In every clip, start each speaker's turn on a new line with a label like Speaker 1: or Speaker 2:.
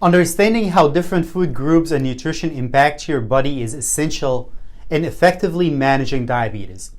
Speaker 1: Understanding how different food groups and nutrition impact your body is essential in effectively managing diabetes.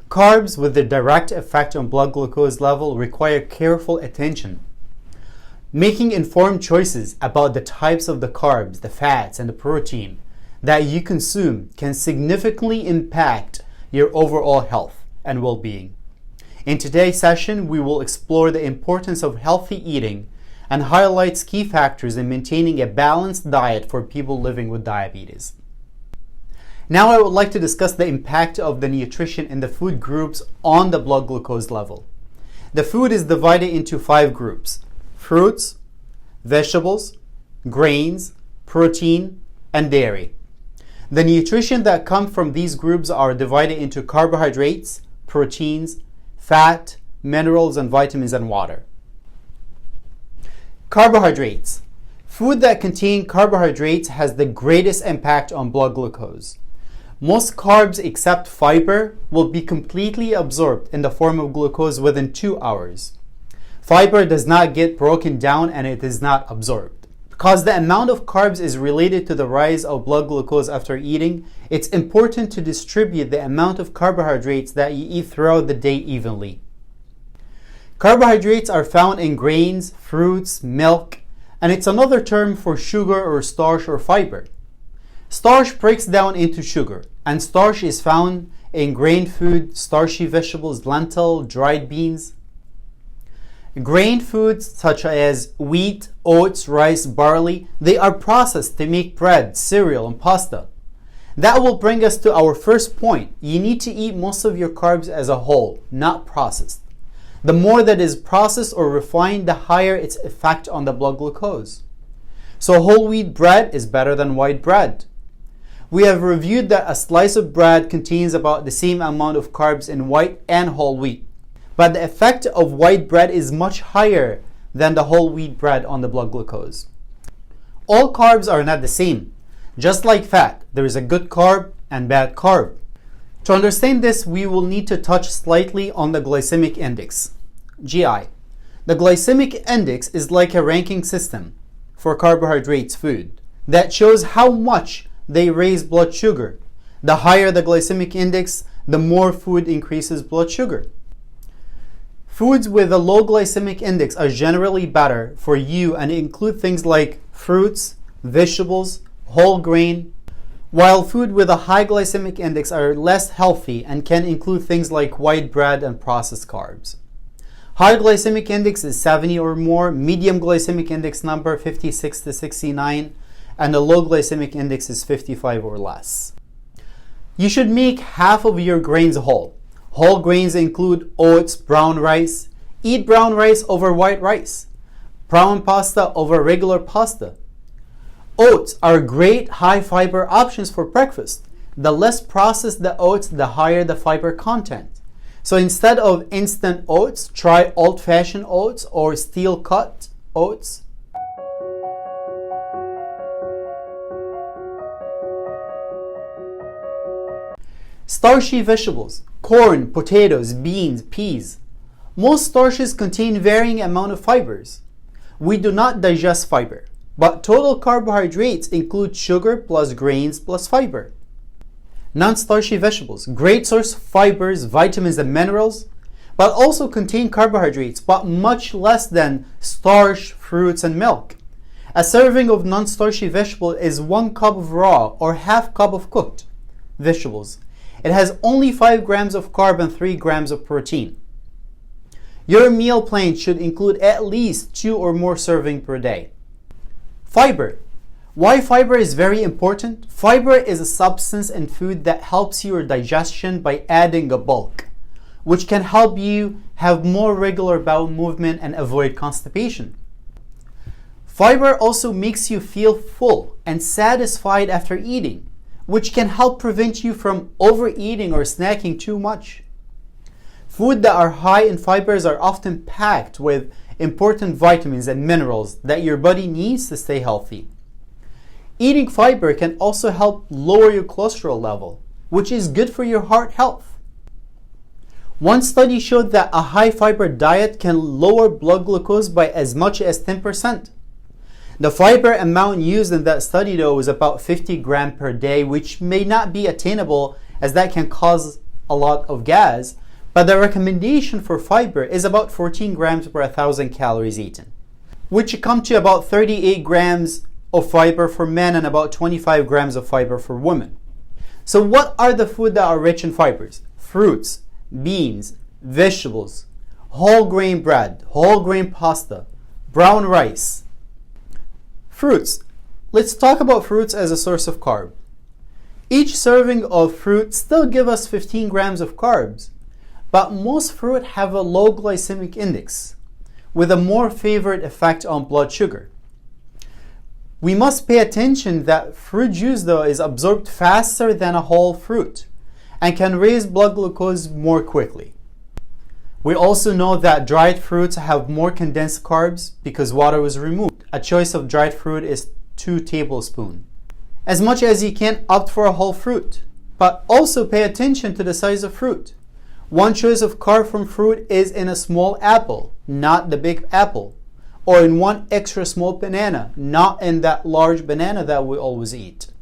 Speaker 1: Carbs with a direct effect on blood glucose level require careful attention. Making informed choices about the types of the carbs, the fats, and the protein that you consume can significantly impact your overall health and well-being. In today's session, we will explore the importance of healthy eating and highlights key factors in maintaining a balanced diet for people living with diabetes. Now I would like to discuss the impact of the nutrition in the food groups on the blood glucose level. The food is divided into 5 groups: fruits, vegetables, grains, protein, and dairy. The nutrition that come from these groups are divided into carbohydrates, proteins, fat, minerals, and vitamins and water. Carbohydrates. Food that contain carbohydrates has the greatest impact on blood glucose. Most carbs except fiber will be completely absorbed in the form of glucose within 2 hours. Fiber does not get broken down and it is not absorbed. Because the amount of carbs is related to the rise of blood glucose after eating, it's important to distribute the amount of carbohydrates that you eat throughout the day evenly. Carbohydrates are found in grains, fruits, milk, and it's another term for sugar or starch or fiber. Starch breaks down into sugar, and starch is found in grain food, starchy vegetables, lentil, dried beans. Grain foods such as wheat, oats, rice, barley, they are processed to make bread, cereal, and pasta. That will bring us to our first point. You need to eat most of your carbs as a whole, not processed. The more that is processed or refined, the higher its effect on the blood glucose. So whole wheat bread is better than white bread. We have reviewed that a slice of bread contains about the same amount of carbs in white and whole wheat. But the effect of white bread is much higher than the whole wheat bread on the blood glucose. All carbs are not the same. Just like fat, there is a good carb and bad carb. To understand this, we will need to touch slightly on the glycemic index, GI. The glycemic index is like a ranking system for carbohydrates food that shows how much they raise blood sugar. The higher the glycemic index, the more food increases blood sugar. Foods with a low glycemic index are generally better for you and include things like fruits, vegetables, whole grain, while food with a high glycemic index are less healthy and can include things like white bread and processed carbs. High glycemic index is 70 or more, medium glycemic index number 56 to 69, and the low glycemic index is 55 or less. You should make half of your grains whole. Whole grains include oats, brown rice. Eat brown rice over white rice. Brown pasta over regular pasta. Oats are great high fiber options for breakfast. The less processed the oats, the higher the fiber content. So instead of instant oats, try old-fashioned oats or steel-cut oats. Starchy vegetables, corn, potatoes, beans, peas. Most starches contain varying amount of fibers. We do not digest fiber, but total carbohydrates include sugar plus grains plus fiber. Non-starchy vegetables, great source of fibers, vitamins, and minerals, but also contain carbohydrates, but much less than starch, fruits, and milk. A serving of non-starchy vegetable is 1 cup of raw or half cup of cooked vegetables. It has only 5 grams of carb and 3 grams of protein. Your meal plan should include at least 2 or more servings per day. Fiber. Why fiber is very important? Fiber is a substance in food that helps your digestion by adding a bulk, which can help you have more regular bowel movement and avoid constipation. Fiber also makes you feel full and satisfied after eating, which can help prevent you from overeating or snacking too much. Food that are high in fibers are often packed with important vitamins and minerals that your body needs to stay healthy. Eating fiber can also help lower your cholesterol level, which is good for your heart health. One study showed that a high fiber diet can lower blood glucose by as much as 10%. The fiber amount used in that study though was about 50 grams per day, which may not be attainable as that can cause a lot of gas, but the recommendation for fiber is about 14 grams per 1,000 calories eaten, which come to about 38 grams of fiber for men and about 25 grams of fiber for women. So what are the food that are rich in fibers? Fruits, beans, vegetables, whole grain bread, whole grain pasta, brown rice. Fruits. Let's talk about fruits as a source of carb. Each serving of fruit still gives us 15 grams of carbs, but most fruit have a low glycemic index with a more favored effect on blood sugar. We must pay attention that fruit juice though is absorbed faster than a whole fruit and can raise blood glucose more quickly. We also know that dried fruits have more condensed carbs because water was removed. A choice of dried fruit is 2 tablespoons. As much as you can, opt for a whole fruit, but also pay attention to the size of fruit. One choice of carb from fruit is in a small apple, not the big apple, or in one extra small banana, not in that large banana that we always eat.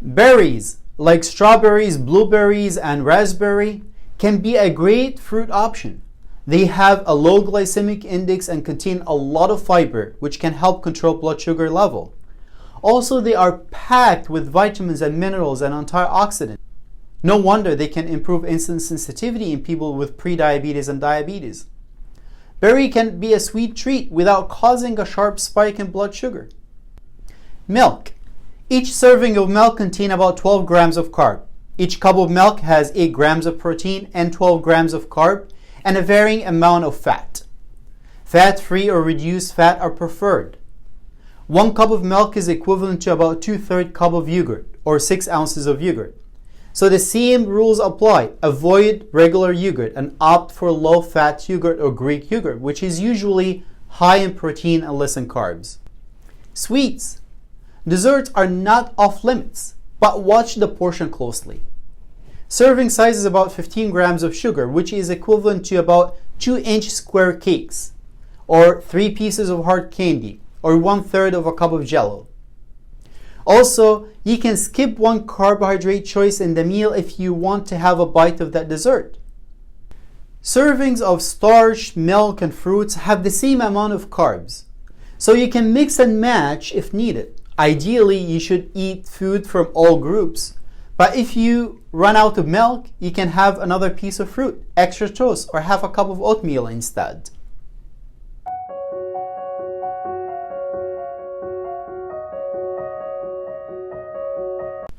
Speaker 1: Berries, like strawberries, blueberries, and raspberry, can be a great fruit option. They have a low glycemic index and contain a lot of fiber, which can help control blood sugar level. Also, they are packed with vitamins and minerals and antioxidants. No wonder they can improve insulin sensitivity in people with prediabetes and diabetes. Berry can be a sweet treat without causing a sharp spike in blood sugar. Milk. Each serving of milk contains about 12 grams of carb. Each cup of milk has 8 grams of protein and 12 grams of carb and a varying amount of fat. Fat-free or reduced fat are preferred. 1 cup of milk is equivalent to about 2/3 cup of yogurt or 6 ounces of yogurt. So the same rules apply. Avoid regular yogurt and opt for low-fat yogurt or Greek yogurt, which is usually high in protein and less in carbs. Sweets. Desserts are not off limits, but watch the portion closely. Serving size is about 15 grams of sugar, which is equivalent to about 2-inch square cakes, or 3 pieces of hard candy, or 1/3 of a cup of Jell-O. Also, you can skip one carbohydrate choice in the meal if you want to have a bite of that dessert. Servings of starch, milk, and fruits have the same amount of carbs, so you can mix and match if needed. Ideally, you should eat food from all groups, but if you run out of milk, you can have another piece of fruit, extra toast, or half a cup of oatmeal instead.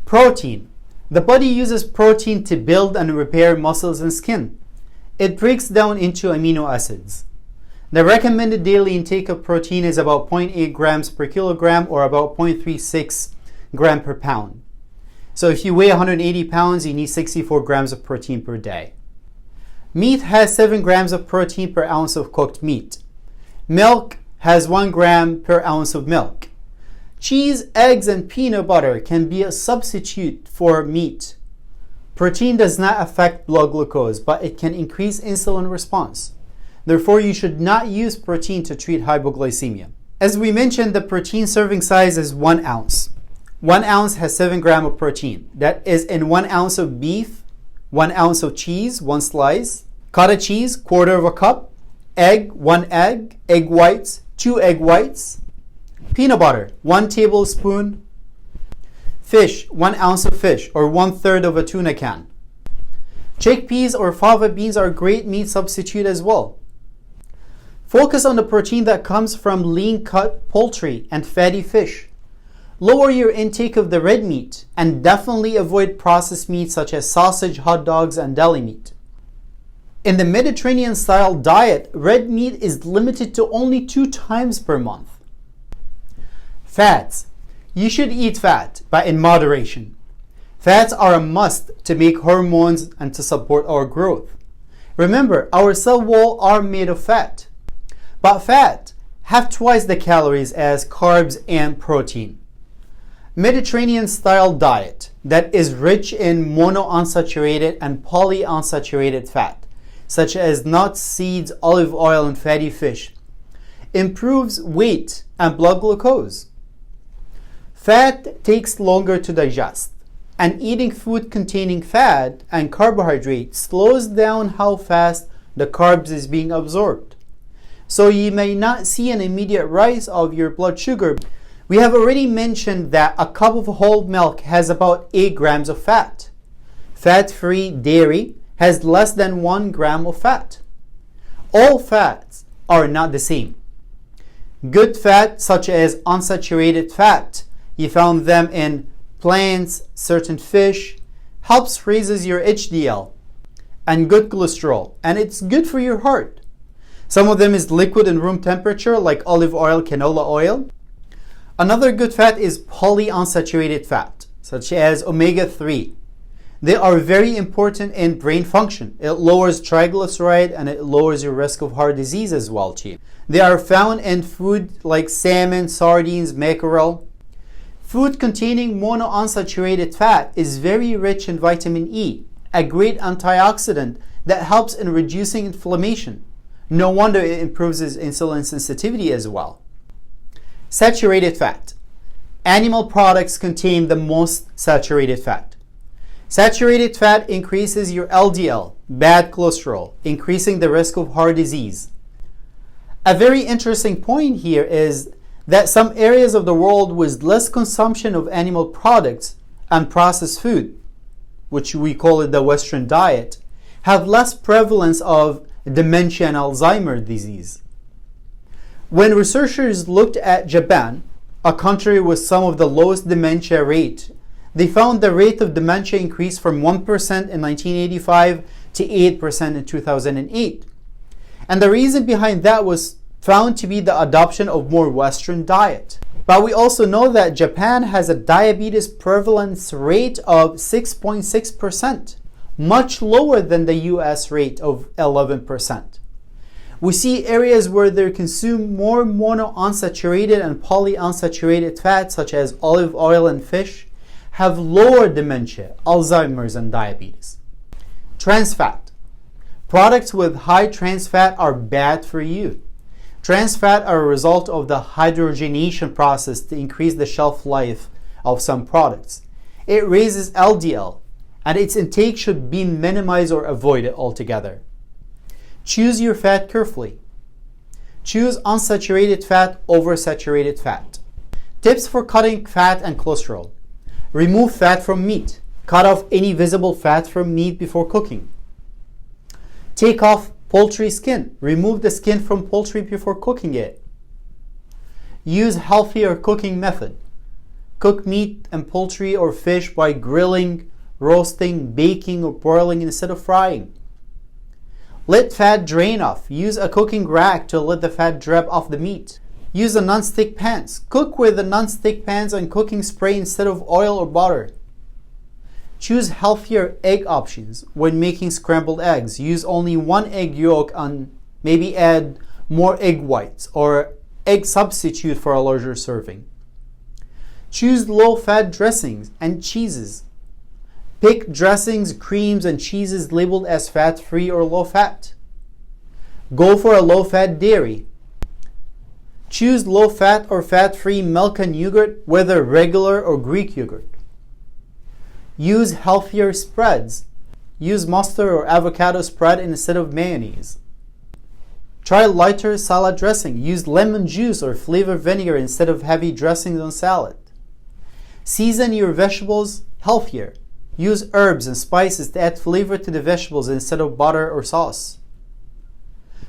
Speaker 1: Protein. The body uses protein to build and repair muscles and skin. It breaks down into amino acids. The recommended daily intake of protein is about 0.8 grams per kilogram or about 0.36 gram per pound. So if you weigh 180 pounds, you need 64 grams of protein per day. Meat has 7 grams of protein per ounce of cooked meat. Milk has 1 gram per ounce of milk. Cheese, eggs, and peanut butter can be a substitute for meat. Protein does not affect blood glucose, but it can increase insulin response. Therefore, you should not use protein to treat hypoglycemia. As we mentioned, the protein serving size is 1 ounce. 1 ounce has 7 grams of protein. That is in 1 ounce of beef, 1 ounce of cheese, 1 slice, cottage cheese, 1/4 of a cup, egg, 1 egg, egg whites, 2 egg whites, peanut butter, 1 tablespoon, fish, 1 ounce of fish, or 1/3 of a tuna can. Chickpeas or fava beans are great meat substitute as well. Focus on the protein that comes from lean-cut poultry and fatty fish. Lower your intake of the red meat and definitely avoid processed meat such as sausage, hot dogs, and deli meat. In the Mediterranean-style diet, red meat is limited to only 2 times per month. Fats. You should eat fat, but in moderation. Fats are a must to make hormones and to support our growth. Remember, our cell wall are made of fat. But fat have twice the calories as carbs and protein. Mediterranean-style diet that is rich in monounsaturated and polyunsaturated fat, such as nuts, seeds, olive oil, and fatty fish, improves weight and blood glucose. Fat takes longer to digest, and eating food containing fat and carbohydrate slows down how fast the carbs is being absorbed. So you may not see an immediate rise of your blood sugar. We have already mentioned that a cup of whole milk has about 8 grams of fat. Fat-free dairy has less than 1 gram of fat. All fats are not the same. Good fat, such as unsaturated fat, you found them in plants, certain fish, helps raises your HDL, and good cholesterol, and it's good for your heart. Some of them is liquid in room temperature, like olive oil, canola oil. Another good fat is polyunsaturated fat, such as omega-3. They are very important in brain function. It lowers triglyceride and it lowers your risk of heart disease as well too. They are found in food like salmon, sardines, mackerel. Food containing monounsaturated fat is very rich in vitamin E, a great antioxidant that helps in reducing inflammation. No wonder it improves insulin sensitivity as well. Saturated fat. Animal products contain the most saturated fat. Saturated fat increases your LDL, bad cholesterol, increasing the risk of heart disease. A very interesting point here is that some areas of the world with less consumption of animal products and processed food, which we call it the Western diet, have less prevalence of dementia and Alzheimer's disease. When researchers looked at Japan, a country with some of the lowest dementia rate, they found the rate of dementia increased from 1% in 1985 to 8% in 2008. And the reason behind that was found to be the adoption of more Western diet. But we also know that Japan has a diabetes prevalence rate of 6.6%, much lower than the US rate of 11%. We see areas where they consume more monounsaturated and polyunsaturated fats, such as olive oil and fish, have lower dementia, Alzheimer's, and diabetes. Trans fat. Products with high trans fat are bad for you. Trans fat are a result of the hydrogenation process to increase the shelf life of some products. It raises LDL, and its intake should be minimized or avoided altogether. Choose your fat carefully. Choose unsaturated fat over saturated fat. Tips for cutting fat and cholesterol. Remove fat from meat. Cut off any visible fat from meat before cooking. Take off poultry skin. Remove the skin from poultry before cooking it. Use healthier cooking method. Cook meat and poultry or fish by grilling, roasting, baking, or broiling instead of frying. Let fat drain off. Use a cooking rack to let the fat drip off the meat. Use a non-stick pans. Cook with the non-stick pans and cooking spray instead of oil or butter. Choose healthier egg options when making scrambled eggs. Use only 1 egg yolk and maybe add more egg whites or egg substitute for a larger serving. Choose low-fat dressings and cheeses. Pick dressings, creams, and cheeses labeled as fat-free or low-fat. Go for a low-fat dairy. Choose low-fat or fat-free milk and yogurt, whether regular or Greek yogurt. Use healthier spreads. Use mustard or avocado spread instead of mayonnaise. Try lighter salad dressing. Use lemon juice or flavored vinegar instead of heavy dressings on salad. Season your vegetables healthier. Use herbs and spices to add flavor to the vegetables instead of butter or sauce.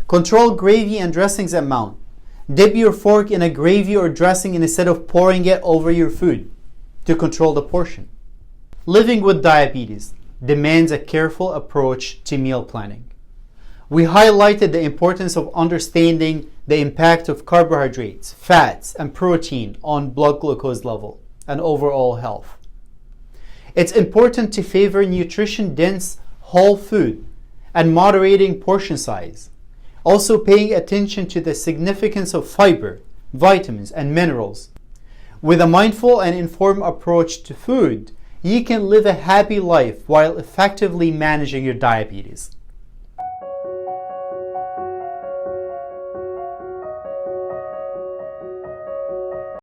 Speaker 1: Control gravy and dressings amount. Dip your fork in a gravy or dressing instead of pouring it over your food to control the portion. Living with diabetes demands a careful approach to meal planning. We highlighted the importance of understanding the impact of carbohydrates, fats, and protein on blood glucose level and overall health. It's important to favor nutrition-dense whole food and moderating portion size. Also paying attention to the significance of fiber, vitamins, and minerals. With a mindful and informed approach to food, you can live a happy life while effectively managing your diabetes.